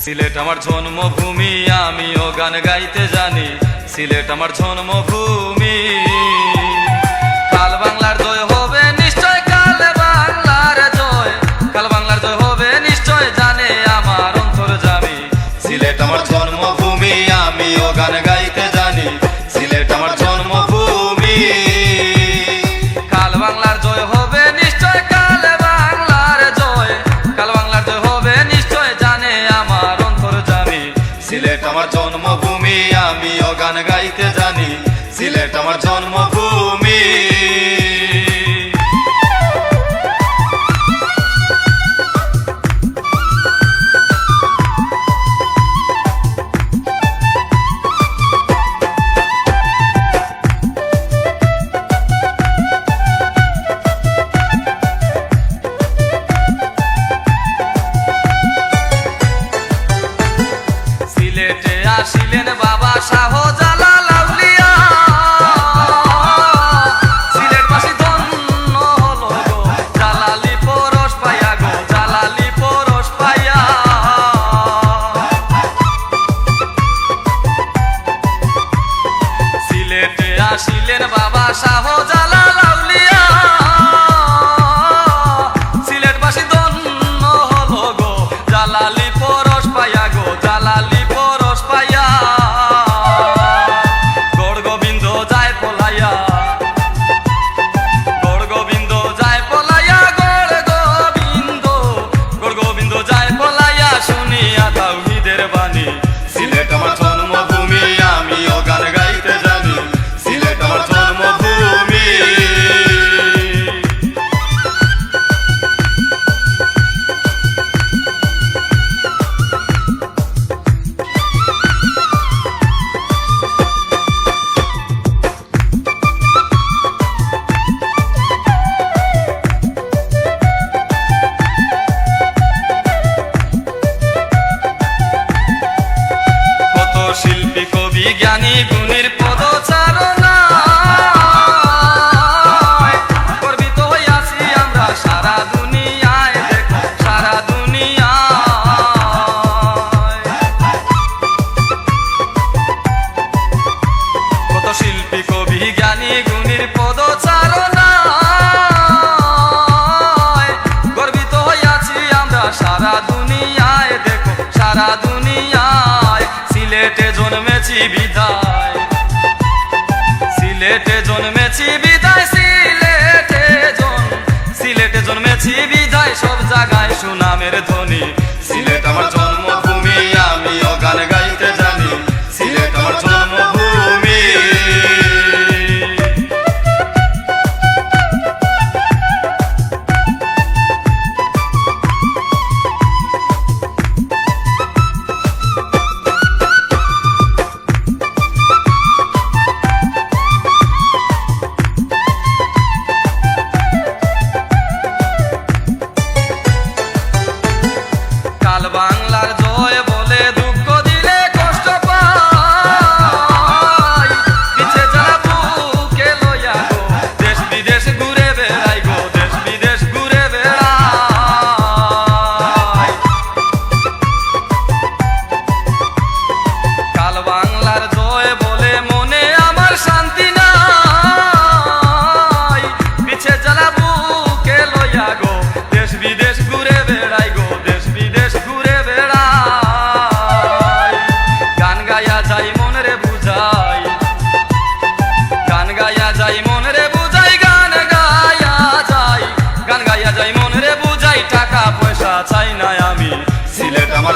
সিলেট আমার জন্মভূমি, আমিও গান গাইতে জানি। সিলেট আমার জন্মভূমি। কাল বাংলার জয় হবে নিশ্চয়, কাল বাংলার জয়, কাল বাংলার জয় হবে নিশ্চয়, জানে আমার অন্তর্যামী। সিলেট আমার জন্মভূমি, আমিও গান গাইতে জানি। সিলেট আমার জন্মভূমি। কাল বাংলার জয় হবে নিশ্চয়, কাল বাংলার জয়, কাল বাংলার জয় হবে নিশ্চয়, জানে আমার অন্তর্যামী। সিলেট আমার জন্মভূমি, আমিও গান গাইতে জানি। সিলেট আমার জন্মভূমি। সিলেটে আসিলেন বাবা শাহজালাল আউলিয়া, সিলেটবাসী ধন্য হলো গো, জালালি পরশ পাইয়া গো, জালালি পরশ পাইয়া। সিলেটে আসিলেন বাবা শাহজালাল আউলিয়া, সিলেটবাসী ধন্য হলো গো, জালালি পরশ পাইয়া গো, জালালি পরশ পাইয়া। গড় গোবিন্দ যায় পলাইয়া, গড় গোবিন্দ যায় পলাইয়া, গড় গোবিন্দ, গড় গোবিন্দ যায় পলাইয়া, শুনিয়া তাওহীদের বাণী। সিলেট আমার জন্মভূমি, আমিও গান গাইতে জানি। সিলেট আমার জন্মভূমি। কত শিল্পী কবি জ্ঞানী গুণীর পদচারণায় গর্বিত হইয়াছি আমরা সারা দুনিয়ায়, দেখো সারা দুনিয়ায়। কত শিল্পী কবি জ্ঞানী গুণীর পদচারণায় গর্বিত হইয়াছি আমরা সারা দুনিয়ায়, দেখো সারা দুনিয়ায়। সিলেটে জন্মেছি বিদায়, সিলেটে জন্মেছি বিদায়, সিলেটে জন্মেছি বিদায়, সব জায়গায় সুনামের ধ্বনি। সিলেট আমার জন্মভূমি, আমিও গান গাইতে জানি। সিলেট আমার জন্মভূমি। কাল বাংলার জয় বলে দুঃখ দিলে কষ্ট পাই, পিছে যারা বুকে লইয়া গো, দেশ বিদেশ ঘুরে বেড়াই গো, দেশ বিদেশ ঘুরে বেড়াই। কাল বাংলার জয় বলে মনে আমার শান্তি নাই, পিছে যারা বুকে লইয়া গো, দেশ বিদেশ ঘুরে বেড়াই গো, দেশ বিদেশ ঘুরে বেড়াই। গান গায়া যাই মন রে বুঝাই, গান গায়া যাই মন রে বুঝাই, গান গায়া যাই, গান গায়া যাই মন রে বুঝাই, টাকা পয়সা চাই না আমি। সিলেট আমার